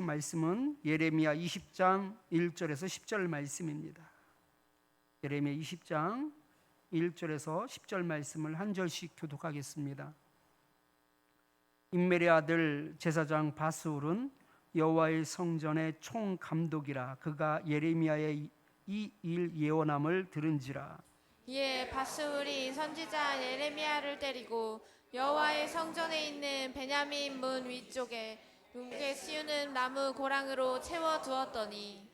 말씀은 예레미야 20장 1절에서 10절 말씀입니다. 예레미야 20장 1절에서 10절 말씀을 한 절씩 교독하겠습니다. 임멜의 아들 제사장 바스울은 여호와의 성전의 총감독이라. 그가 예레미야의 이 일 예언함을 들은지라. 이에 바스울이 선지자 예레미야를 때리고 여호와의 성전에 있는 베냐민 문 위쪽에 목에 씌우는 나무 고랑으로 채워 두었더니,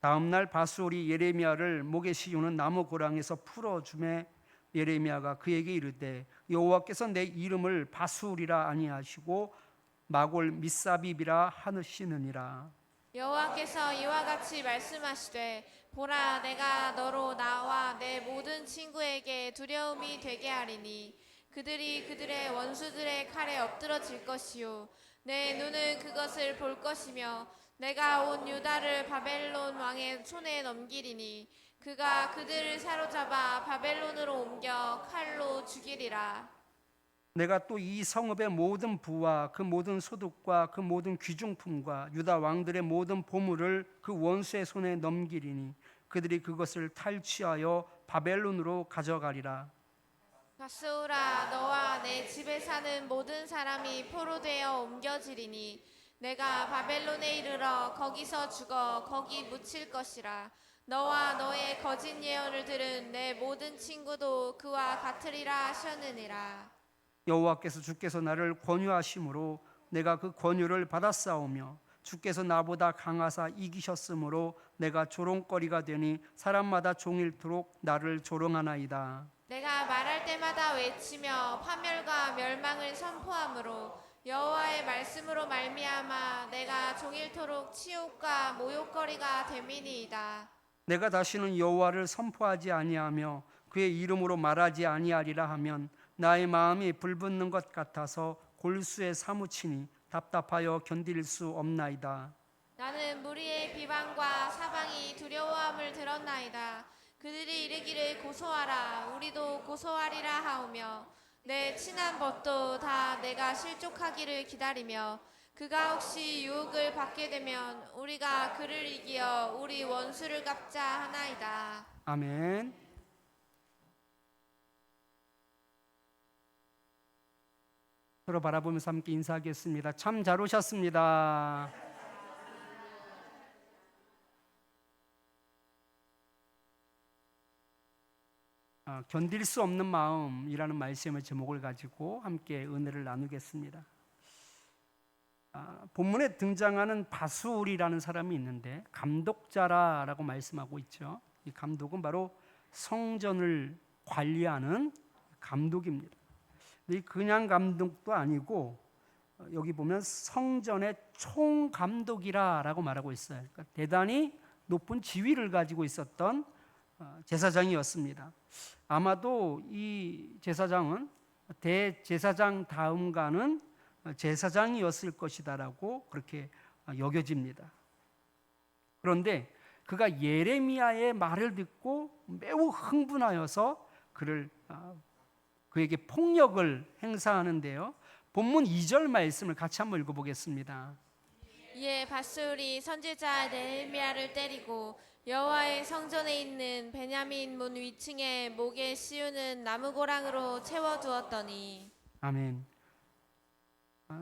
다음 날 바스울이 예레미야를 목에 씌우는 나무 고랑에서 풀어주매 예레미야가 그에게 이르되 여호와께서 내 이름을 바스울이라 아니하시고 마골 미사빕이라 하시느니라. 여호와께서 이와 같이 말씀하시되, 보라, 내가 너로 나와 내 모든 친구에게 두려움이 되게 하리니 그들이 그들의 원수들의 칼에 엎드러질 것이요 내 눈은 그것을 볼 것이며 내가 온 유다를 바벨론 왕의 손에 넘기리니 그가 그들을 사로잡아 바벨론으로 옮겨 칼로 죽이리라. 내가 또 이 성읍의 모든 부와 그 모든 소득과 그 모든 귀중품과 유다 왕들의 모든 보물을 그 원수의 손에 넘기리니 그들이 그것을 탈취하여 바벨론으로 가져가리라. 바스울아, 너와 내 집에 사는 모든 사람이 포로되어 옮겨지리니 내가 바벨론에 이르러 거기서 죽어 거기 묻힐 것이라. 너와 너의 거짓 예언을 들은 내 모든 친구도 그와 같으리라 하셨느니라. 여호와께서 주께서 나를 권유하심으로 내가 그 권유를 받았사오며 주께서 나보다 강하사 이기셨으므로 내가 조롱거리가 되니 사람마다 종일토록 나를 조롱하나이다. 내가 말할 때마다 외치며 파멸과 멸망을 선포함으로 여호와의 말씀으로 말미암아 내가 종일토록 치욕과 모욕거리가 됨이니이다. 내가 다시는 여호와를 선포하지 아니하며 그의 이름으로 말하지 아니하리라 하면 나의 마음이 불붙는 것 같아서 골수에 사무치니 답답하여 견딜 수 없나이다. 나는 무리의 비방과 사방이 두려워함을 들었나이다. 그들이 이르기를 고소하라, 우리도 고소하리라 하오며 내 친한 벗도 다 내가 실족하기를 기다리며 그가 혹시 유혹을 받게 되면 우리가 그를 이기어 우리 원수를 갚자 하나이다. 아멘. 서로 바라보면서 함께 인사하겠습니다. 참 잘 오셨습니다. 견딜 수 없는 마음이라는 말씀의 제목을 가지고 함께 은혜를 나누겠습니다. 본문에 등장하는 바스울이라는 사람이 있는데 감독자라고 말씀하고 있죠. 이 감독은 바로 성전을 관리하는 감독입니다. 그냥 감독도 아니고 여기 보면 성전의 총감독이라고 말하고 있어요. 그러니까 대단히 높은 지위를 가지고 있었던 제사장이었습니다. 아마도 이 제사장은 대제사장 다음가는 제사장이었을 것이다라고 그렇게 여겨집니다. 그런데 그가 예레미야의 말을 듣고 매우 흥분하여서 그에게 폭력을 행사하는데요. 본문 2절 말씀을 같이 한번 읽어보겠습니다. 이에 바스울이 선지자 예레미야를 때리고 여호와의 성전에 있는 베냐민 문 위층에 목에 씌우는 나무 고랑으로 채워 두었더니. 아멘.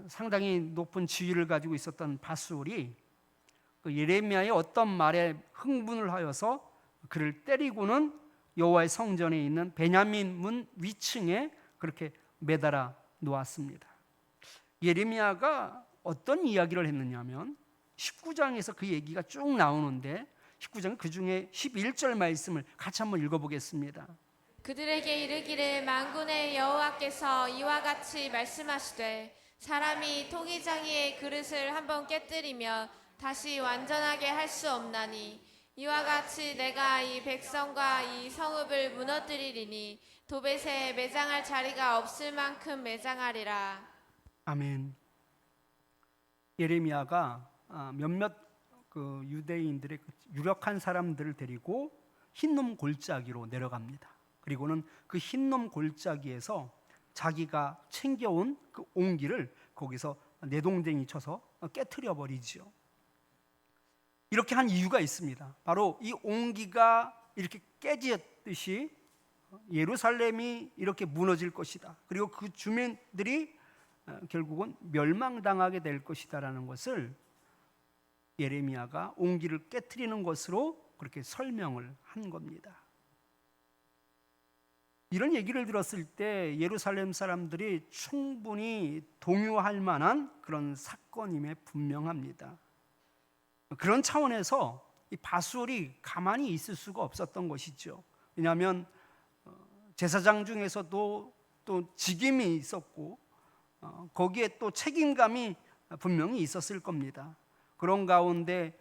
상당히 높은 지위를 가지고 있었던 바스울이 그 예레미야의 어떤 말에 흥분을 하여서 그를 때리고는 여호와의 성전에 있는 베냐민 문 위층에 그렇게 매달아 놓았습니다. 예레미야가 어떤 이야기를 했느냐면 19장에서 그 얘기가 쭉 나오는데 19장 그 중에 11절 말씀을 같이 한번 읽어보겠습니다. 그들에게 이르기를 만군의 여호와께서 이와 같이 말씀하시되 사람이 토기장이의 그릇을 한번 깨뜨리면 다시 완전하게 할 수 없나니 이와 같이 내가 이 백성과 이 성읍을 무너뜨리리니 도벳에 매장할 자리가 없을 만큼 매장하리라. 아멘. 예레미야가 몇몇 그 유대인들의 유력한 사람들을 데리고 흰놈 골짜기로 내려갑니다. 그리고는 그 흰놈 골짜기에서 자기가 챙겨온 그 옹기를 거기서 내동댕이 쳐서 깨트려 버리죠. 이렇게 한 이유가 있습니다. 바로 이 온기가 이렇게 깨졌듯이 예루살렘이 이렇게 무너질 것이다. 그리고 그 주민들이 결국은 멸망당하게 될 것이다라는 것을 예레미야가 온기를 깨트리는 것으로 그렇게 설명을 한 겁니다. 이런 얘기를 들었을 때 예루살렘 사람들이 충분히 동요할 만한 그런 사건임에 분명합니다. 그런 차원에서 이 바술이 가만히 있을 수가 없었던 것이죠. 왜냐하면 제사장 중에서도 또 직임이 있었고 거기에 또 책임감이 분명히 있었을 겁니다. 그런 가운데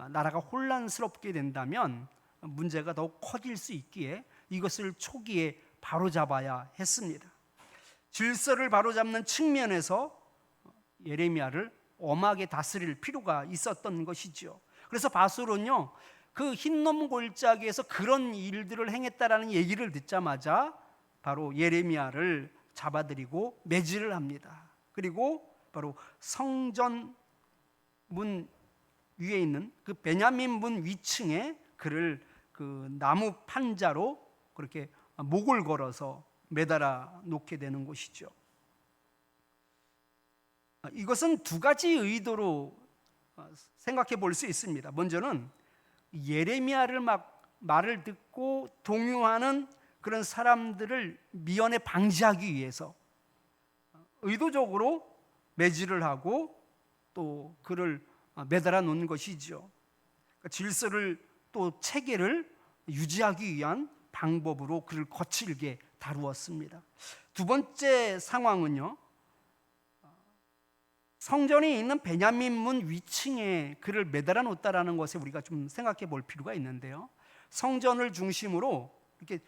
나라가 혼란스럽게 된다면 문제가 더욱 커질 수 있기에 이것을 초기에 바로잡아야 했습니다. 질서를 바로잡는 측면에서 예레미야를 엄하게 다스릴 필요가 있었던 것이죠. 그래서 바술은요, 그 흰놈 골짜기에서 그런 일들을 행했다라는 얘기를 듣자마자 바로 예레미야를 잡아들이고 매질을 합니다. 그리고 바로 성전 문 위에 있는 그 베냐민 문 위층에 그를 그 나무 판자로 그렇게 목을 걸어서 매달아 놓게 되는 것이죠. 이것은 두 가지 의도로 생각해 볼 수 있습니다. 먼저는 예레미야를 말을 듣고 동요하는 그런 사람들을 미연에 방지하기 위해서 의도적으로 매질을 하고 또 그를 매달아 놓은 것이죠. 질서를 또 체계를 유지하기 위한 방법으로 그를 거칠게 다루었습니다. 두 번째 상황은요, 성전이 있는 베냐민 문 위층에 그를 매달아 놓았다라는 것에 우리가 좀 생각해 볼 필요가 있는데요. 성전을 중심으로 이렇게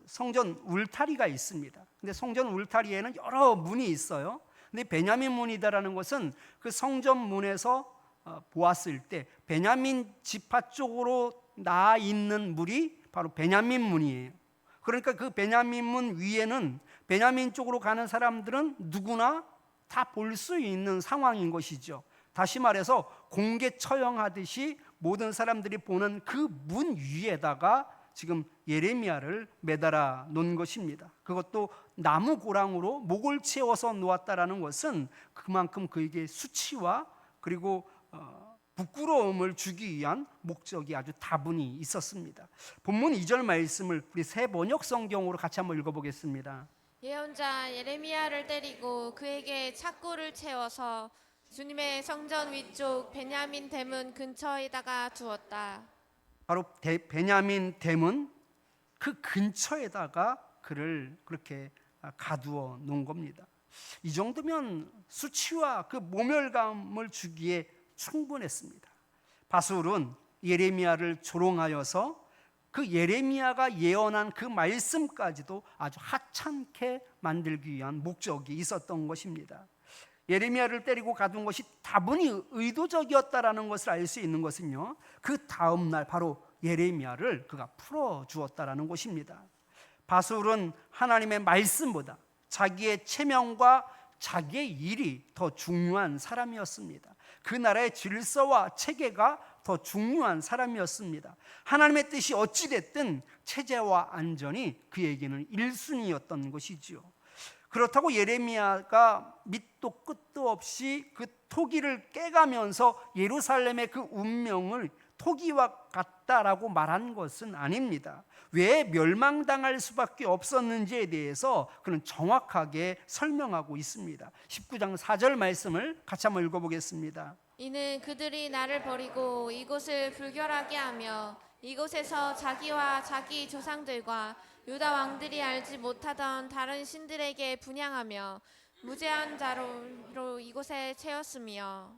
성전 울타리가 있습니다. 근데 성전 울타리에는 여러 문이 있어요. 근데 베냐민 문이다라는 것은 그 성전 문에서 보았을 때 베냐민 지파 쪽으로 나아 있는 물이 바로 베냐민 문이에요. 그러니까 그 베냐민 문 위에는 베냐민 쪽으로 가는 사람들은 누구나 다 볼 수 있는 상황인 것이죠. 다시 말해서 공개 처형하듯이 모든 사람들이 보는 그 문 위에다가 지금 예레미야를 매달아 놓은 것입니다. 그것도 나무 고랑으로 목을 채워서 놓았다라는 것은 그만큼 그에게 수치와 그리고 부끄러움을 주기 위한 목적이 아주 다분히 있었습니다. 본문 2절 말씀을 우리 새 번역 성경으로 같이 한번 읽어보겠습니다. 예언자 예레미야를 때리고 그에게 착고를 채워서 주님의 성전 위쪽 베냐민 대문 근처에다가 두었다. 바로 베냐민 대문 그 근처에다가 그를 그렇게 가두어 놓은 겁니다. 이 정도면 수치와 그 모멸감을 주기에 충분했습니다. 바술은 예레미야를 조롱하여서 그 예레미야가 예언한 그 말씀까지도 아주 하찮게 만들기 위한 목적이 있었던 것입니다. 예레미야를 때리고 가둔 것이 다분히 의도적이었다라는 것을 알 수 있는 것은요, 그 다음 날 바로 예레미야를 그가 풀어주었다라는 것입니다. 바술은 하나님의 말씀보다 자기의 체면과 자기의 일이 더 중요한 사람이었습니다. 그 나라의 질서와 체계가 더 중요한 사람이었습니다. 하나님의 뜻이 어찌됐든 체제와 안전이 그에게는 1순위였던 것이지요. 그렇다고 예레미야가 밑도 끝도 없이 그 토기를 깨가면서 예루살렘의 그 운명을 토기와 같다라고 말한 것은 아닙니다. 왜 멸망당할 수밖에 없었는지에 대해서 그는 정확하게 설명하고 있습니다. 19장 4절 말씀을 같이 한번 읽어보겠습니다. 이는 그들이 나를 버리고 이곳을 불결하게 하며 이곳에서 자기와 자기 조상들과 유다 왕들이 알지 못하던 다른 신들에게 분향하며 무죄한 자로 이곳에 채웠으며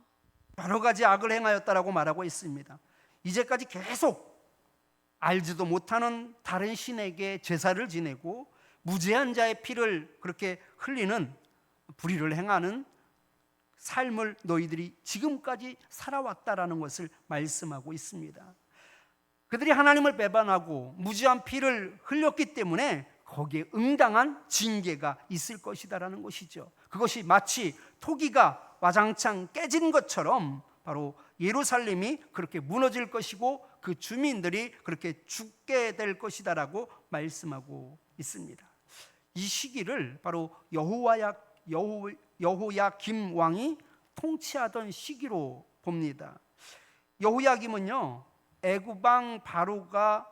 여러 가지 악을 행하였다라고 말하고 있습니다. 이제까지 계속 알지도 못하는 다른 신에게 제사를 지내고 무죄한 자의 피를 그렇게 흘리는 불의를 행하는 삶을 너희들이 지금까지 살아왔다라는 것을 말씀하고 있습니다. 그들이 하나님을 배반하고 무죄한 피를 흘렸기 때문에 거기에 응당한 징계가 있을 것이다라는 것이죠. 그것이 마치 토기가 와장창 깨진 것처럼 바로 예루살렘이 그렇게 무너질 것이고 그 주민들이 그렇게 죽게 될 것이다라고 말씀하고 있습니다. 이 시기를 바로 여호야김 왕이 통치하던 시기로 봅니다. 여호야김은요, 애굽 왕 바로가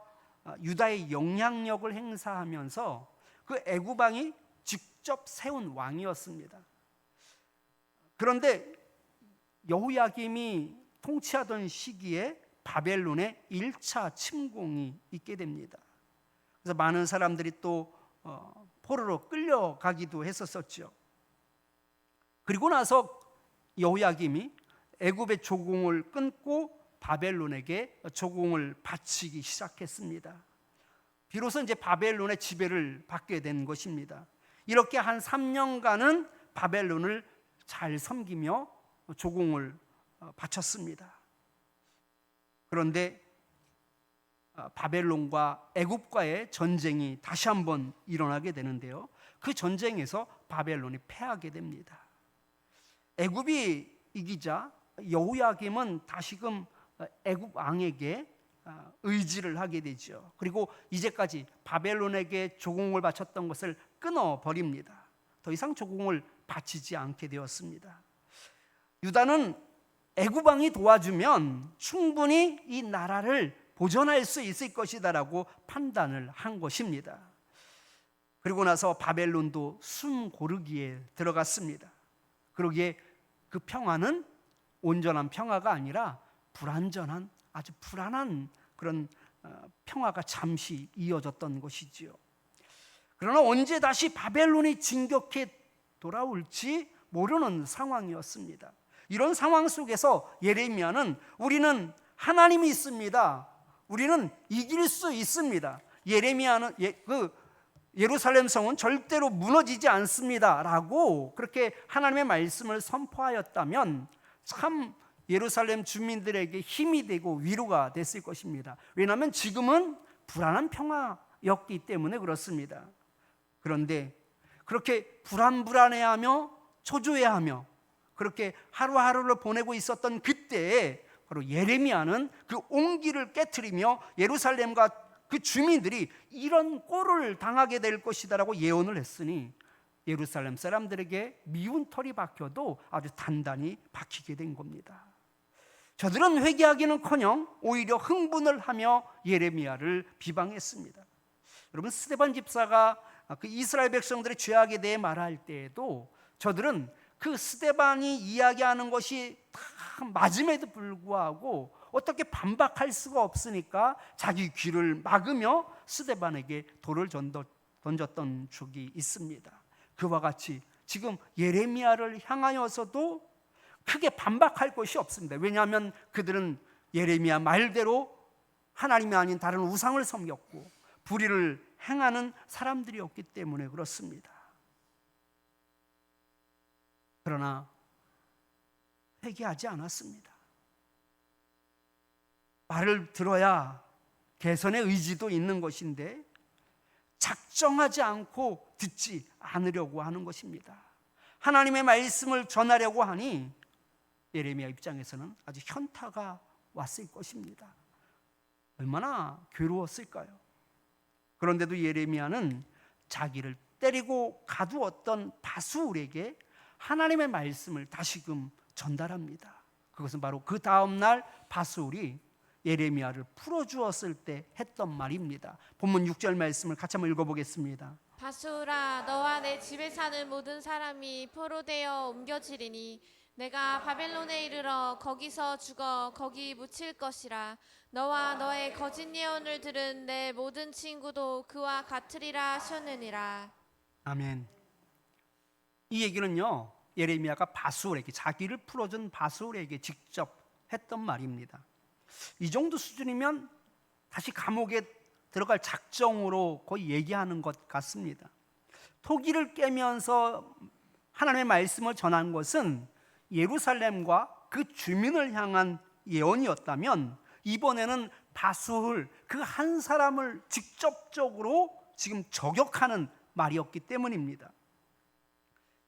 유다의 영향력을 행사하면서 그 애굽 왕이 직접 세운 왕이었습니다. 그런데 여호야김이 통치하던 시기에 바벨론의 1차 침공이 있게 됩니다. 그래서 많은 사람들이 또 포로로 끌려가기도 했었죠. 그리고 나서 여호야김이 애굽의 조공을 끊고 바벨론에게 조공을 바치기 시작했습니다. 비로소 이제 바벨론의 지배를 받게 된 것입니다. 이렇게 한 3년간은 바벨론을 잘 섬기며 조공을 바쳤습니다. 그런데 바벨론과 애굽과의 전쟁이 다시 한번 일어나게 되는데요. 그 전쟁에서 바벨론이 패하게 됩니다. 애굽이 이기자 여호야김은 다시금 애굽 왕에게 의지를 하게 되죠. 그리고 이제까지 바벨론에게 조공을 바쳤던 것을 끊어버립니다. 더 이상 조공을 바치지 않게 되었습니다. 유다는 애굽 왕이 도와주면 충분히 이 나라를 보존할 수 있을 것이다라고 판단을 한 것입니다. 그리고 나서 바벨론도 숨 고르기에 들어갔습니다. 그러기에 그 평화는 온전한 평화가 아니라 불완전한, 아주 불안한 그런 평화가 잠시 이어졌던 것이지요. 그러나 언제 다시 바벨론이 진격해 돌아올지 모르는 상황이었습니다. 이런 상황 속에서 예레미야는 우리는 하나님이 있습니다. 우리는 이길 수 있습니다. 예레미야는 예루살렘 성은 절대로 무너지지 않습니다 라고 그렇게 하나님의 말씀을 선포하였다면 참 예루살렘 주민들에게 힘이 되고 위로가 됐을 것입니다. 왜냐하면 지금은 불안한 평화였기 때문에 그렇습니다. 그런데 그렇게 불안해하며 초조해하며 그렇게 하루하루를 보내고 있었던 그때에 바로 예레미야는 그 온기를 깨트리며 예루살렘과 그 주민들이 이런 꼴을 당하게 될 것이다라고 예언을 했으니 예루살렘 사람들에게 미운 털이 박혀도 아주 단단히 박히게 된 겁니다. 저들은 회개하기는커녕 오히려 흥분을 하며 예레미야를 비방했습니다. 여러분, 스데반 집사가 그 이스라엘 백성들의 죄악에 대해 말할 때에도 저들은 그 스데반이 이야기하는 것이 다 맞음에도 불구하고 어떻게 반박할 수가 없으니까 자기 귀를 막으며 스데반에게 돌을 던졌던 적이 있습니다. 그와 같이 지금 예레미야를 향하여서도 크게 반박할 것이 없습니다. 왜냐하면 그들은 예레미야 말대로 하나님이 아닌 다른 우상을 섬겼고 불의를 행하는 사람들이었기 때문에 그렇습니다. 그러나 회개하지 않았습니다. 말을 들어야 개선의 의지도 있는 것인데 작정하지 않고 듣지 않으려고 하는 것입니다. 하나님의 말씀을 전하려고 하니 예레미야 입장에서는 아주 현타가 왔을 것입니다. 얼마나 괴로웠을까요? 그런데도 예레미야는 자기를 때리고 가두었던 바수울에게 하나님의 말씀을 다시금 전달합니다. 그것은 바로 그 다음 날 바수울이 예레미야를 풀어주었을 때 했던 말입니다. 본문 6절 말씀을 같이 한번 읽어보겠습니다. 바수라, 너와 내 집에 사는 모든 사람이 포로되어 옮겨지리니 내가 바벨론에 이르러 거기서 죽어 거기 묻힐 것이라. 너와 너의 거짓 예언을 들은 내 모든 친구도 그와 같으리라 하셨느니라. 아멘. 이 얘기는요, 예레미야가 바수울에게, 자기를 풀어준 바수울에게 직접 했던 말입니다. 이 정도 수준이면 다시 감옥에 들어갈 작정으로 거의 얘기하는 것 같습니다. 토기를 깨면서 하나님의 말씀을 전한 것은 예루살렘과 그 주민을 향한 예언이었다면 이번에는 바수울 그 한 사람을 직접적으로 지금 저격하는 말이었기 때문입니다.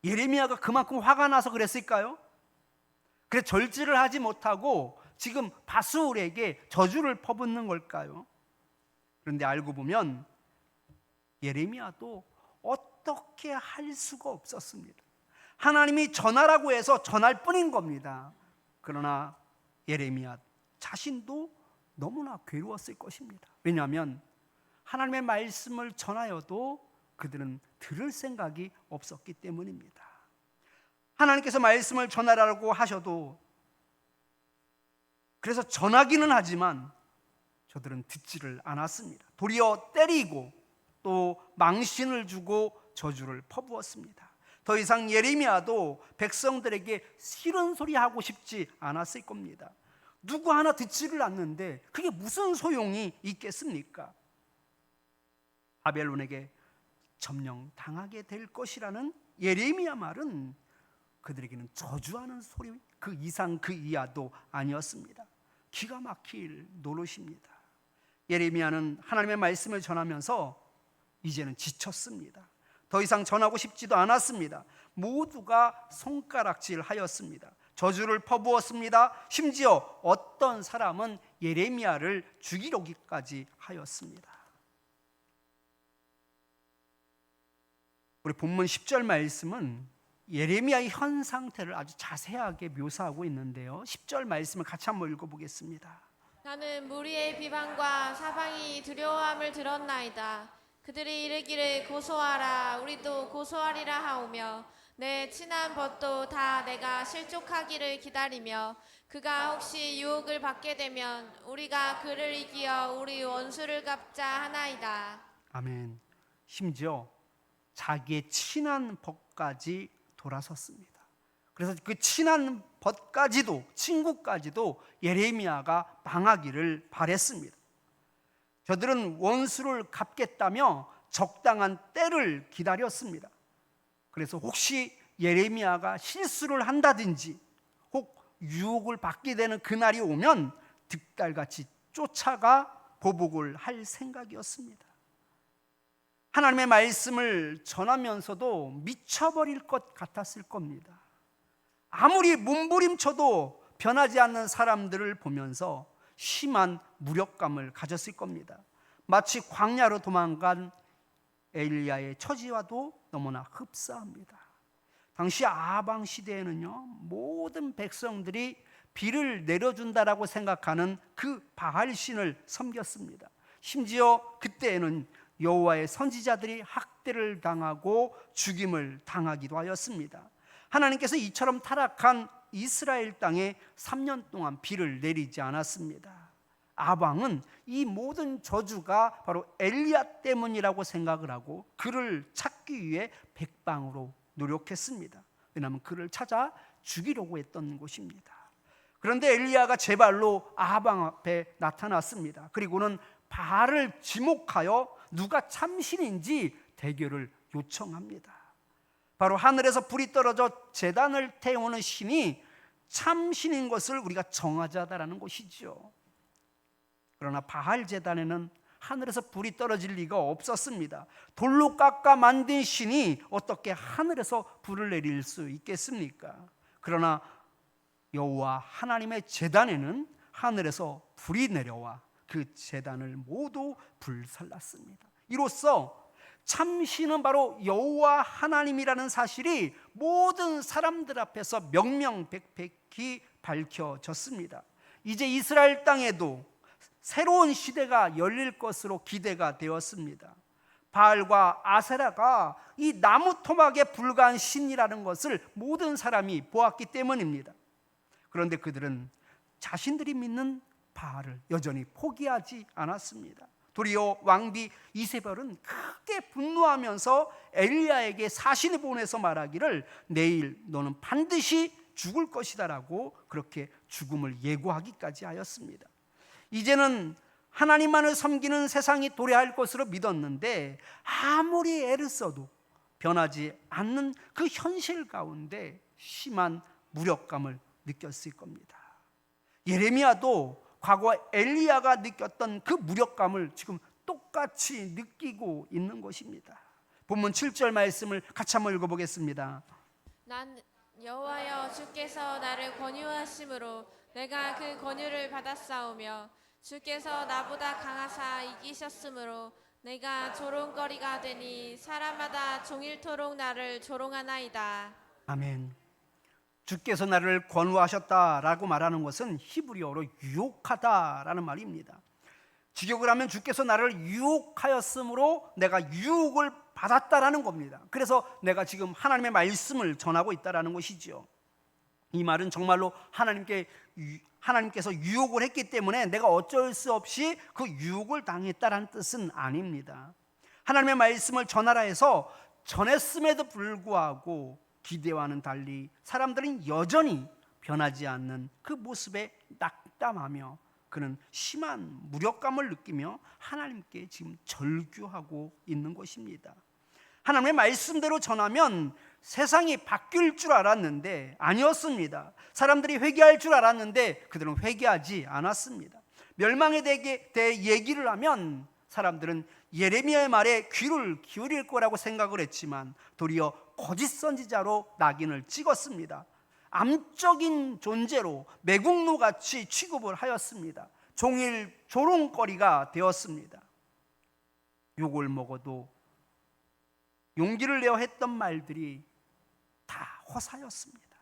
예레미야가 그만큼 화가 나서 그랬을까요? 그래서 절제를 하지 못하고 지금 바술에게 저주를 퍼붓는 걸까요? 그런데 알고 보면 예레미야도 어떻게 할 수가 없었습니다. 하나님이 전하라고 해서 전할 뿐인 겁니다. 그러나 예레미야 자신도 너무나 괴로웠을 것입니다. 왜냐하면 하나님의 말씀을 전하여도 그들은 들을 생각이 없었기 때문입니다. 하나님께서 말씀을 전하라고 하셔도 그래서 전하기는 하지만 저들은 듣지를 않았습니다. 도리어 때리고 또 망신을 주고 저주를 퍼부었습니다. 더 이상 예레미야도 백성들에게 싫은 소리 하고 싶지 않았을 겁니다. 누구 하나 듣지를 않는데 그게 무슨 소용이 있겠습니까? 바벨론에게 점령당하게 될 것이라는 예레미야 말은 그들에게는 저주하는 소리 그 이상 그 이하도 아니었습니다. 기가 막힐 노릇입니다. 예레미야는 하나님의 말씀을 전하면서 이제는 지쳤습니다. 더 이상 전하고 싶지도 않았습니다. 모두가 손가락질하였습니다. 저주를 퍼부었습니다. 심지어 어떤 사람은 예레미야를 죽이려기까지 하였습니다. 우리 본문 10절 말씀은 예레미야의 현 상태를 아주 자세하게 묘사하고 있는데요. 10절 말씀을 같이 한번 읽어보겠습니다. 나는 무리의 비방과 사방이 두려워함을 들었나이다. 그들이 이르기를 고소하라, 우리도 고소하리라 하오며 내 친한 벗도 다 내가 실족하기를 기다리며 그가 혹시 유혹을 받게 되면 우리가 그를 이기어 우리 원수를 갚자 하나이다. 아멘. 심지어 자기의 친한 벗까지 돌아섰습니다. 그래서 그 친한 벗까지도 친구까지도 예레미야가 망하기를 바랬습니다. 저들은 원수를 갚겠다며 적당한 때를 기다렸습니다. 그래서 혹시 예레미야가 실수를 한다든지 혹 유혹을 받게 되는 그날이 오면 득달같이 쫓아가 보복을 할 생각이었습니다. 하나님의 말씀을 전하면서도 미쳐버릴 것 같았을 겁니다. 아무리 몸부림쳐도 변하지 않는 사람들을 보면서 심한 무력감을 가졌을 겁니다. 마치 광야로 도망간 엘리야의 처지와도 너무나 흡사합니다. 당시 아방 시대에는요, 모든 백성들이 비를 내려준다라고 생각하는 그 바알 신을 섬겼습니다. 심지어 그때에는 여호와의 선지자들이 학대를 당하고 죽임을 당하기도 하였습니다. 하나님께서 이처럼 타락한 이스라엘 땅에 3년 동안 비를 내리지 않았습니다. 아방은 이 모든 저주가 바로 엘리야 때문이라고 생각을 하고 그를 찾기 위해 백방으로 노력했습니다. 왜냐하면 그를 찾아 죽이려고 했던 것입니다. 그런데 엘리야가 제 발로 아방 앞에 나타났습니다. 그리고는 바알을 지목하여 누가 참신인지 대결을 요청합니다. 바로 하늘에서 불이 떨어져 제단을 태우는 신이 참신인 것을 우리가 정하자라는 것이죠. 그러나 바알 제단에는 하늘에서 불이 떨어질 리가 없었습니다. 돌로 깎아 만든 신이 어떻게 하늘에서 불을 내릴 수 있겠습니까? 그러나 여호와 하나님의 제단에는 하늘에서 불이 내려와 그 제단을 모두 불살랐습니다. 이로써 참신은 바로 여호와 하나님이라는 사실이 모든 사람들 앞에서 명명백백히 밝혀졌습니다. 이제 이스라엘 땅에도 새로운 시대가 열릴 것으로 기대가 되었습니다. 바알과 아세라가 이 나무 토막에 불과한 신이라는 것을 모든 사람이 보았기 때문입니다. 그런데 그들은 자신들이 믿는 바알을 여전히 포기하지 않았습니다. 도리어 왕비 이세벨은 크게 분노하면서 엘리야에게 사신을 보내서 말하기를 내일 너는 반드시 죽을 것이다라고 그렇게 죽음을 예고하기까지 하였습니다. 이제는 하나님만을 섬기는 세상이 도래할 것으로 믿었는데 아무리 애를 써도 변하지 않는 그 현실 가운데 심한 무력감을 느꼈을 겁니다. 예레미야도 과거 엘리야가 느꼈던 그 무력감을 지금 똑같이 느끼고 있는 것입니다. 본문 7절 말씀을 같이 한번 읽어보겠습니다. 난 여호와여 주께서 나를 권유하심으로 내가 그 권유를 받았사오며 주께서 나보다 강하사 이기셨으므로 내가 조롱거리가 되니 사람마다 종일토록 나를 조롱하나이다. 아멘. 주께서 나를 권유하셨다라고 말하는 것은 히브리어로 유혹하다라는 말입니다. 직역을 하면 주께서 나를 유혹하였으므로 내가 유혹을 받았다라는 겁니다. 그래서 내가 지금 하나님의 말씀을 전하고 있다라는 것이죠. 이 말은 정말로 하나님께서 유혹을 했기 때문에 내가 어쩔 수 없이 그 유혹을 당했다라는 뜻은 아닙니다. 하나님의 말씀을 전하라 해서 전했음에도 불구하고 기대와는 달리 사람들은 여전히 변하지 않는 그 모습에 낙담하며 그는 심한 무력감을 느끼며 하나님께 지금 절규하고 있는 것입니다. 하나님의 말씀대로 전하면 세상이 바뀔 줄 알았는데 아니었습니다. 사람들이 회개할 줄 알았는데 그들은 회개하지 않았습니다. 멸망에 대해 얘기를 하면 사람들은 예레미야의 말에 귀를 기울일 거라고 생각을 했지만 도리어 거짓 선지자로 낙인을 찍었습니다. 암적인 존재로 매국노같이 취급을 하였습니다. 종일 조롱거리가 되었습니다. 욕을 먹어도 용기를 내어 했던 말들이 다 허사였습니다.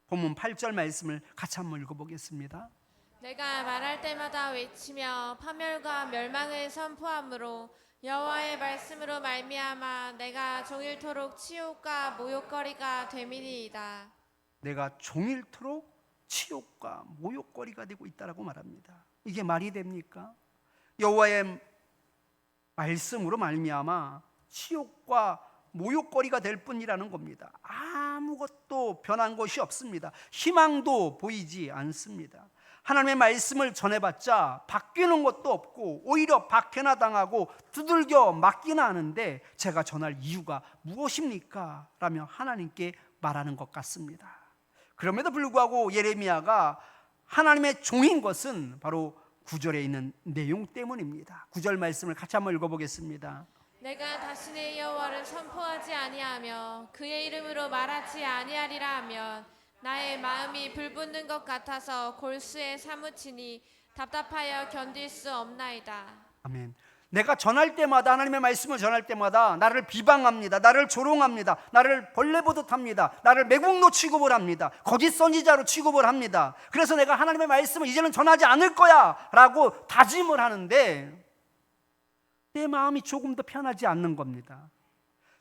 본문 8절 말씀을 같이 한번 읽어보겠습니다. 내가 말할 때마다 외치며 파멸과 멸망을 선포함으로 여호와의 말씀으로 말미암아 내가 종일토록 치욕과 모욕거리가 됨이니이다. 내가 종일토록 치욕과 모욕거리가 되고 있다라고 말합니다. 이게 말이 됩니까? 여호와의 말씀으로 말미암아 치욕과 모욕거리가 될 뿐이라는 겁니다. 아무것도 변한 것이 없습니다. 희망도 보이지 않습니다. 하나님의 말씀을 전해봤자 바뀌는 것도 없고 오히려 박해나 당하고 두들겨 맞기나 하는데 제가 전할 이유가 무엇입니까? 라며 하나님께 말하는 것 같습니다. 그럼에도 불구하고 예레미야가 하나님의 종인 것은 바로 9절에 있는 내용 때문입니다. 9절 말씀을 같이 한번 읽어보겠습니다. 내가 다시는 여호와를 선포하지 아니하며 그의 이름으로 말하지 아니하리라 하면 나의 마음이 불붙는 것 같아서 골수에 사무치니 답답하여 견딜 수 없나이다. 아멘. 내가 전할 때마다 하나님의 말씀을 전할 때마다 나를 비방합니다. 나를 조롱합니다. 나를 벌레 보듯 합니다. 나를 매국노 취급을 합니다. 거짓 선지자로 취급을 합니다. 그래서 내가 하나님의 말씀을 이제는 전하지 않을 거야 라고 다짐을 하는데 내 마음이 조금 더 편하지 않는 겁니다.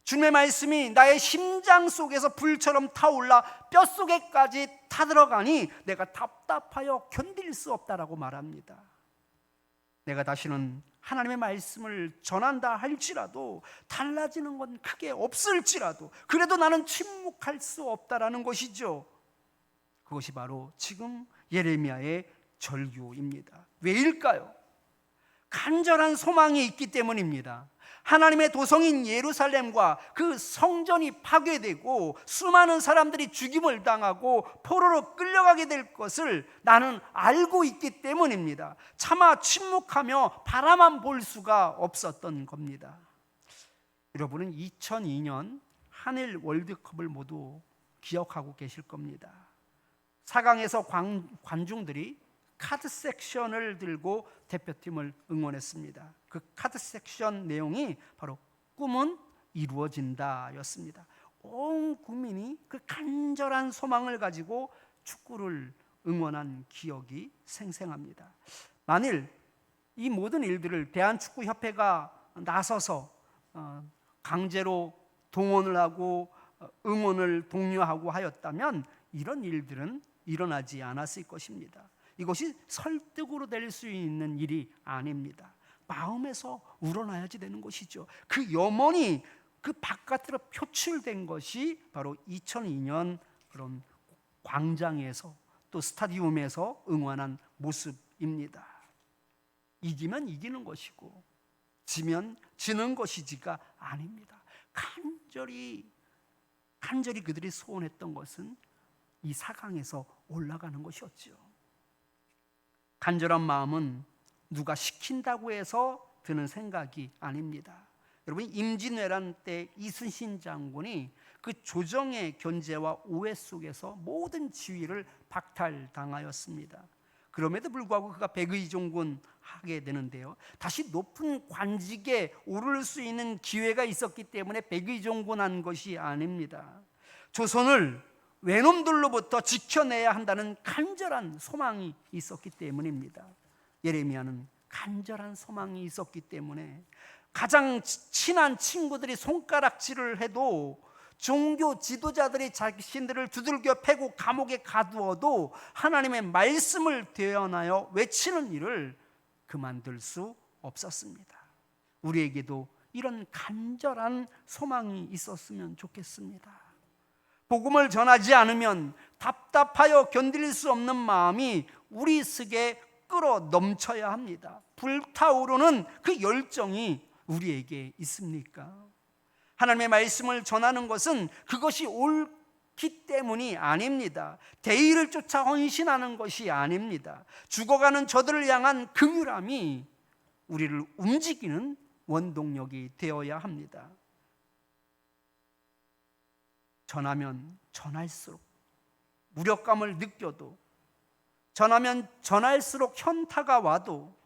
주님의 말씀이 나의 심장 속에서 불처럼 타올라 뼛속에까지 타들어가니 내가 답답하여 견딜 수 없다라고 말합니다. 내가 다시는 하나님의 말씀을 전한다 할지라도 달라지는 건 크게 없을지라도 그래도 나는 침묵할 수 없다라는 것이죠. 그것이 바로 지금 예레미야의 절규입니다. 왜일까요? 간절한 소망이 있기 때문입니다. 하나님의 도성인 예루살렘과 그 성전이 파괴되고 수많은 사람들이 죽임을 당하고 포로로 끌려가게 될 것을 나는 알고 있기 때문입니다. 차마 침묵하며 바라만 볼 수가 없었던 겁니다. 여러분은 2002년 한일 월드컵을 모두 기억하고 계실 겁니다. 4강에서 관중들이 카드 섹션을 들고 대표팀을 응원했습니다. 그 카드 섹션 내용이 바로 꿈은 이루어진다 였습니다. 온 국민이 그 간절한 소망을 가지고 축구를 응원한 기억이 생생합니다. 만일 이 모든 일들을 대한축구협회가 나서서 강제로 동원을 하고 응원을 독려하고 하였다면 이런 일들은 일어나지 않았을 것입니다. 이것이 설득으로 될 수 있는 일이 아닙니다. 마음에서 우러나야지 되는 것이죠. 그 염원이 그 바깥으로 표출된 것이 바로 2002년 그런 광장에서 또 스타디움에서 응원한 모습입니다. 이기면 이기는 것이고 지면 지는 것이지가 아닙니다. 간절히 그들이 소원했던 것은 이 4강에서 올라가는 것이었죠. 간절한 마음은 누가 시킨다고 해서 드는 생각이 아닙니다. 여러분, 임진왜란 때 이순신 장군이 그 조정의 견제와 오해 속에서 모든 지위를 박탈당하였습니다. 그럼에도 불구하고 그가 백의종군 하게 되는데요, 다시 높은 관직에 오를 수 있는 기회가 있었기 때문에 백의종군한 것이 아닙니다. 조선을 외놈들로부터 지켜내야 한다는 간절한 소망이 있었기 때문입니다. 예레미야는 간절한 소망이 있었기 때문에 가장 친한 친구들이 손가락질을 해도, 종교 지도자들이 자신들을 두들겨 패고 감옥에 가두어도 하나님의 말씀을 대언하여 외치는 일을 그만둘 수 없었습니다. 우리에게도 이런 간절한 소망이 있었으면 좋겠습니다. 복음을 전하지 않으면 답답하여 견딜 수 없는 마음이 우리 속에 끌어 넘쳐야 합니다. 불타오르는 그 열정이 우리에게 있습니까? 하나님의 말씀을 전하는 것은 그것이 옳기 때문이 아닙니다. 대의를 쫓아 헌신하는 것이 아닙니다. 죽어가는 저들을 향한 긍휼함이 우리를 움직이는 원동력이 되어야 합니다. 전하면 전할수록 무력감을 느껴도, 전하면 전할수록 현타가 와도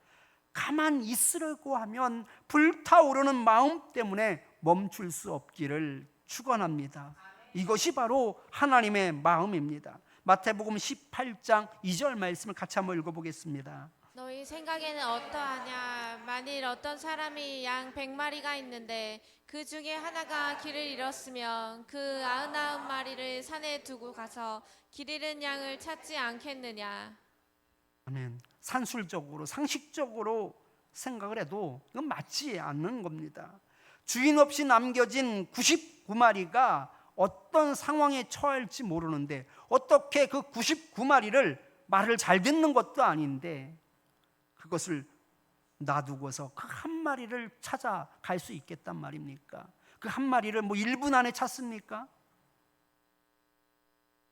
가만 있으려고 하면 불타오르는 마음 때문에 멈출 수 없기를 축원합니다. 이것이 바로 하나님의 마음입니다. 마태복음 18장 2절 말씀을 같이 한번 읽어보겠습니다. 너희 생각에는 어떠하냐? 만일 어떤 사람이 양 100마리가 있는데 그 중에 하나가 길을 잃었으면 그 99마리를 산에 두고 가서 길 잃은 양을 찾지 않겠느냐? 아멘. 산술적으로, 상식적으로 생각을 해도 이건 맞지 않는 겁니다. 주인 없이 남겨진 99마리가 어떤 상황에 처할지 모르는데 어떻게 그 99마리를 말을 잘 듣는 것도 아닌데 그것을 놔두고서 그 한 마리를 찾아갈 수 있겠단 말입니까? 그 한 마리를 1분 안에 찾습니까?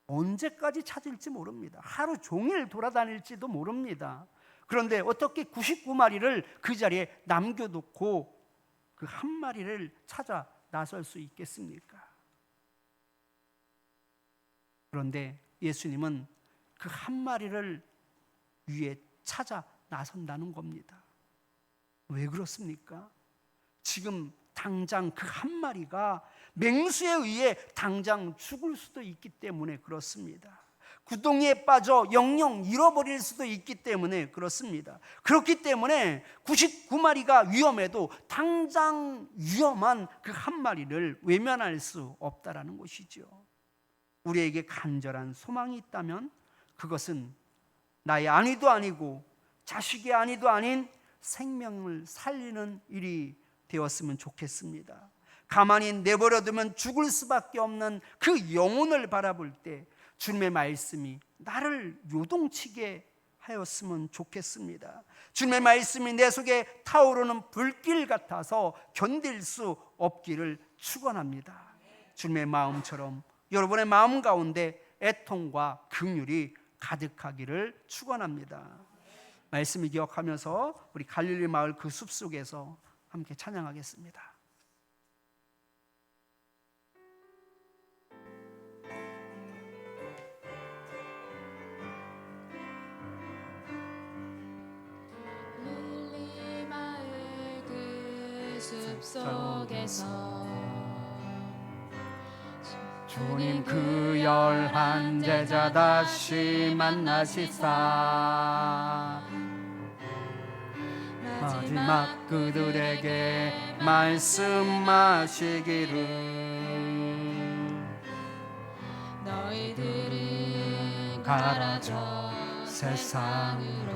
언제까지 찾을지 모릅니다. 하루 종일 돌아다닐지도 모릅니다. 그런데 어떻게 99마리를 그 자리에 남겨놓고 그 한 마리를 찾아 나설 수 있겠습니까? 그런데 예수님은 그 한 마리를 위해 찾아 나선다는 겁니다. 왜 그렇습니까? 지금 당장 그 한 마리가 맹수에 의해 당장 죽을 수도 있기 때문에 그렇습니다. 구덩이에 빠져 영영 잃어버릴 수도 있기 때문에 그렇습니다. 그렇기 때문에 99마리가 위험해도 당장 위험한 그 한 마리를 외면할 수 없다라는 것이죠. 우리에게 간절한 소망이 있다면 그것은 나의 안위도 아니고 자식의 안위도 아닌 생명을 살리는 일이 되었으면 좋겠습니다. 가만히 내버려두면 죽을 수밖에 없는 그 영혼을 바라볼 때 주님의 말씀이 나를 요동치게 하였으면 좋겠습니다. 주님의 말씀이 내 속에 타오르는 불길 같아서 견딜 수 없기를 축원합니다. 주님의 마음처럼 여러분의 마음 가운데 애통과 긍휼이 가득하기를 축원합니다. 말씀을 기억하면서 우리 갈릴리 마을 그 숲속에서 함께 찬양하겠습니다. 갈릴리 마을 그 숲속에서 주님 그 11 제자 다시 만나시사 마지막 그들에게 말씀하시기를 너희들은 가라져 세상으로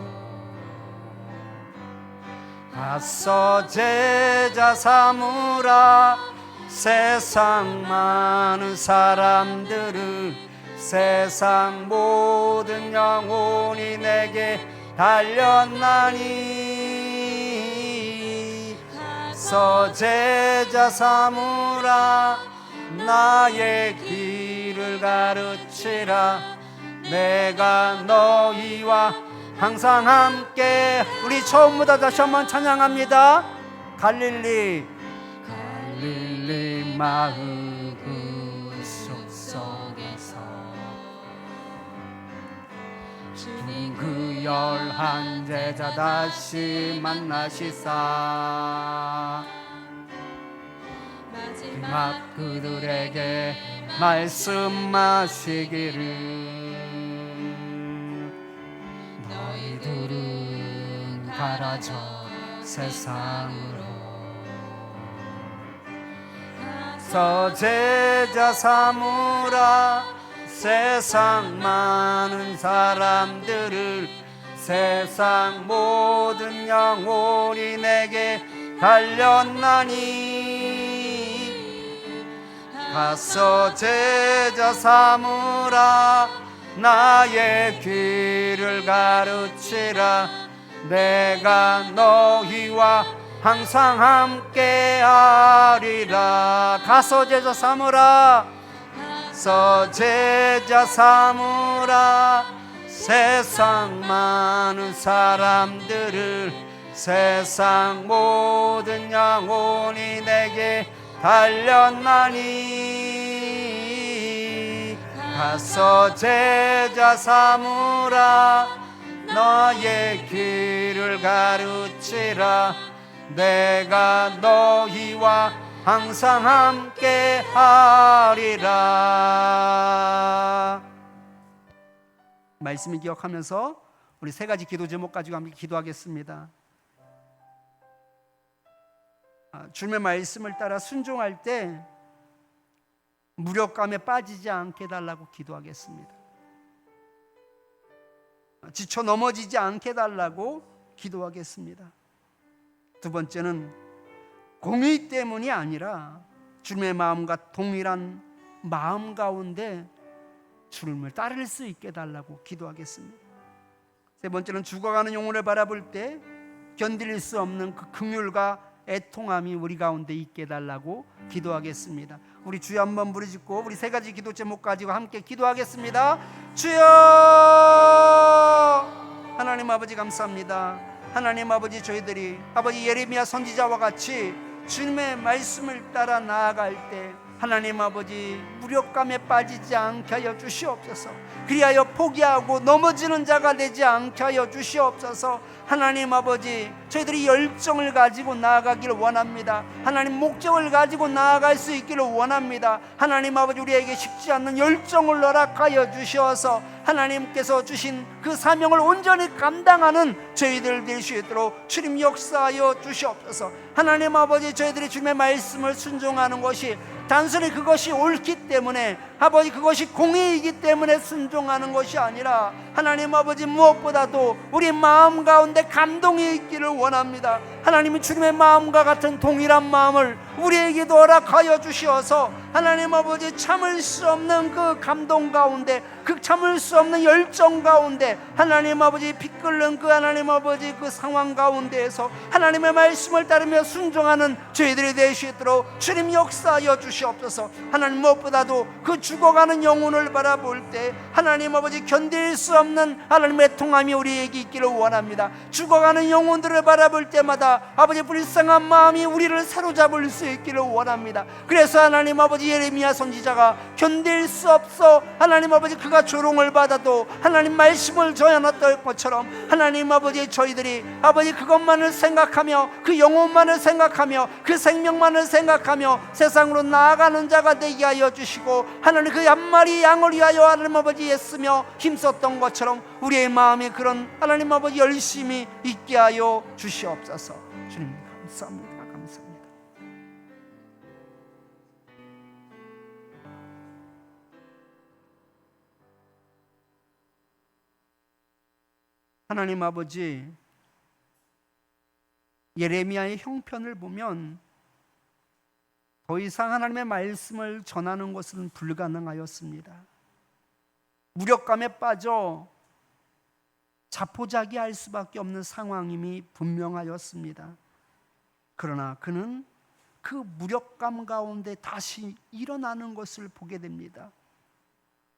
가서 제자 삼으라 세상 많은 사람들을 세상 모든 영혼이 내게 달렸나니 가서 제자 삼으라 나의 길을 가르치라 내가 너희와 항상 함께 우리 처음부터 다시 한번 찬양합니다. 갈릴리 릴리 마음 그 속에서 주님 그 열한 제자 다시 만나시사 마지막 그들에게 말씀하시기를 너희들은 가라져 세상으로 가서 제자 삼으라 세상 많은 사람들을 세상 모든 영혼이 내게 달렸나니 가서 제자 삼으라 나의 길을 가르치라 내가 너희와 항상 함께하리라. 가서 제자 삼으라 가서 제자 삼으라 세상 많은 사람들을 세상 모든 영혼이 내게 달렸나니 가서 제자 삼으라 너의 길을 가르치라 내가 너희와 항상 함께 하리라. 말씀을 기억하면서 우리 세 가지 기도 제목 가지고 함께 기도하겠습니다. 주님의 말씀을 따라 순종할 때 무력감에 빠지지 않게 해달라고 기도하겠습니다. 지쳐 넘어지지 않게 해달라고 기도하겠습니다. 두 번째는 공의 때문이 아니라 주님의 마음과 동일한 마음 가운데 주님을 따를 수 있게 해달라고 기도하겠습니다. 세 번째는 죽어가는 영혼을 바라볼 때 견딜 수 없는 그 긍휼과 애통함이 우리 가운데 있게 해달라고 기도하겠습니다. 우리 주여 한번 부르짖고 우리 세 가지 기도 제목 가지고 함께 기도하겠습니다. 주여 하나님 아버지 감사합니다. 하나님 아버지 저희들이 아버지 예레미야 선지자와 같이 주님의 말씀을 따라 나아갈 때 하나님 아버지 무력감에 빠지지 않게 하여 주시옵소서. 그리하여 포기하고 넘어지는 자가 되지 않게 하여 주시옵소서. 하나님 아버지 저희들이 열정을 가지고 나아가기를 원합니다. 하나님 목적을 가지고 나아갈 수 있기를 원합니다. 하나님 아버지 우리에게 식지 않는 열정을 허락하여 주셔서 하나님께서 주신 그 사명을 온전히 감당하는 저희들 될 수 있도록 주님 역사하여 주시옵소서. 하나님 아버지 저희들이 주님의 말씀을 순종하는 것이 단순히 그것이 옳기 때문에 아버지 그것이 공의이기 때문에 순종하는 것이 아니라 하나님 아버지 무엇보다도 우리 마음 가운데 감동이 있기를 원합니다. 하나님이 주님의 마음과 같은 동일한 마음을 우리에게도 허락하여 주시어서 하나님 아버지 참을 수 없는 그 감동 가운데 그 참을 수 없는 열정 가운데 하나님 아버지 피끓는 그 하나님 아버지 그 상황 가운데에서 하나님의 말씀을 따르며 순종하는 저희들이 될 수 있도록 주님 역사하여 주시옵소서. 하나님 무엇보다도 그 죽어가는 영혼을 바라볼 때 하나님 아버지 견딜 수 없는 하나님의 통함이 우리에게 있기를 원합니다. 죽어가는 영혼들을 바라볼 때마다 아버지 불쌍한 마음이 우리를 사로잡을 수 있기를 원합니다. 그래서 하나님 아버지 예레미야 선지자가 견딜 수 없어 하나님 아버지 그가 조롱을 받아도 하나님 말씀을 전해놨던 것처럼 하나님 아버지 저희들이 아버지 그것만을 생각하며 그 영혼만을 생각하며 그 생명만을 생각하며 세상으로 나아가는 자가 되게 하여 주시고 하나님 그 한 마리 양을 위하여 하나님 아버지 애쓰며 힘썼던 것처럼 우리의 마음에 그런 하나님 아버지 열심히 있게 하여 주시옵소서. 주님 감사합니다. 감사합니다. 하나님 아버지 예레미야의 형편을 보면 더 이상 하나님의 말씀을 전하는 것은 불가능하였습니다. 무력감에 빠져 자포자기할 수밖에 없는 상황임이 분명하였습니다. 그러나 그는 그 무력감 가운데 다시 일어나는 것을 보게 됩니다.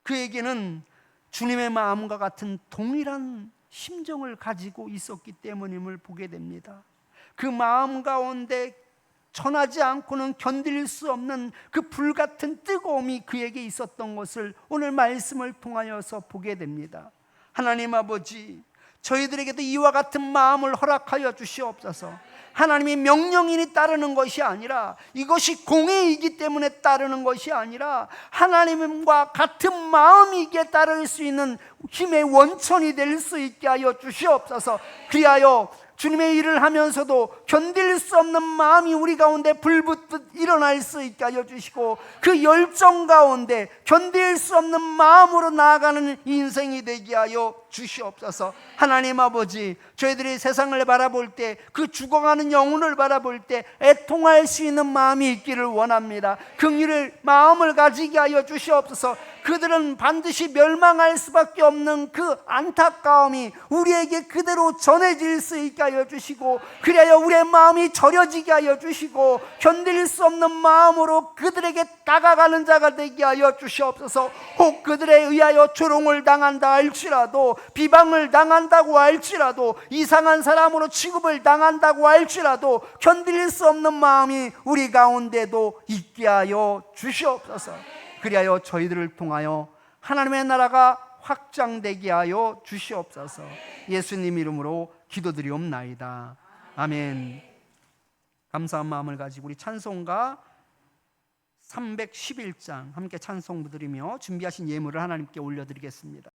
그에게는 주님의 마음과 같은 동일한 심정을 가지고 있었기 때문임을 보게 됩니다. 그 마음 가운데 전하지 않고는 견딜 수 없는 그 불같은 뜨거움이 그에게 있었던 것을 오늘 말씀을 통하여서 보게 됩니다. 하나님 아버지, 저희들에게도 이와 같은 마음을 허락하여 주시옵소서. 하나님의 명령이니 따르는 것이 아니라, 이것이 공의이기 때문에 따르는 것이 아니라, 하나님과 같은 마음이기에 따를 수 있는 힘의 원천이 될 수 있게 하여 주시옵소서. 그리하여 주님의 일을 하면서도 견딜 수 없는 마음이 우리 가운데 불붙듯 일어날 수 있게 하여 주시고, 그 열정 가운데 견딜 수 없는 마음으로 나아가는 인생이 되게 하여 주시옵소서. 하나님 아버지, 저희들이 세상을 바라볼 때, 그 죽어가는 영혼을 바라볼 때 애통할 수 있는 마음이 있기를 원합니다. 긍휼의 마음을 가지게 하여 주시옵소서. 그들은 반드시 멸망할 수밖에 없는 그 안타까움이 우리에게 그대로 전해질 수 있게 하여 주시고, 그래야 우리의 마음이 절여지게 하여 주시고, 견딜 수 없는 마음으로 그들에게 다가가는 자가 되게 하여 주시옵소서. 혹 그들에 의하여 조롱을 당한다 할지라도, 비방을 당한다고 할지라도, 이상한 사람으로 취급을 당한다고 할지라도 견딜 수 없는 마음이 우리 가운데도 있게 하여 주시옵소서. 그리하여 저희들을 통하여 하나님의 나라가 확장되게 하여 주시옵소서. 예수님 이름으로 기도드리옵나이다. 아멘. 감사한 마음을 가지고 우리 찬송가 311장 함께 찬송 부드리며 준비하신 예물을 하나님께 올려드리겠습니다.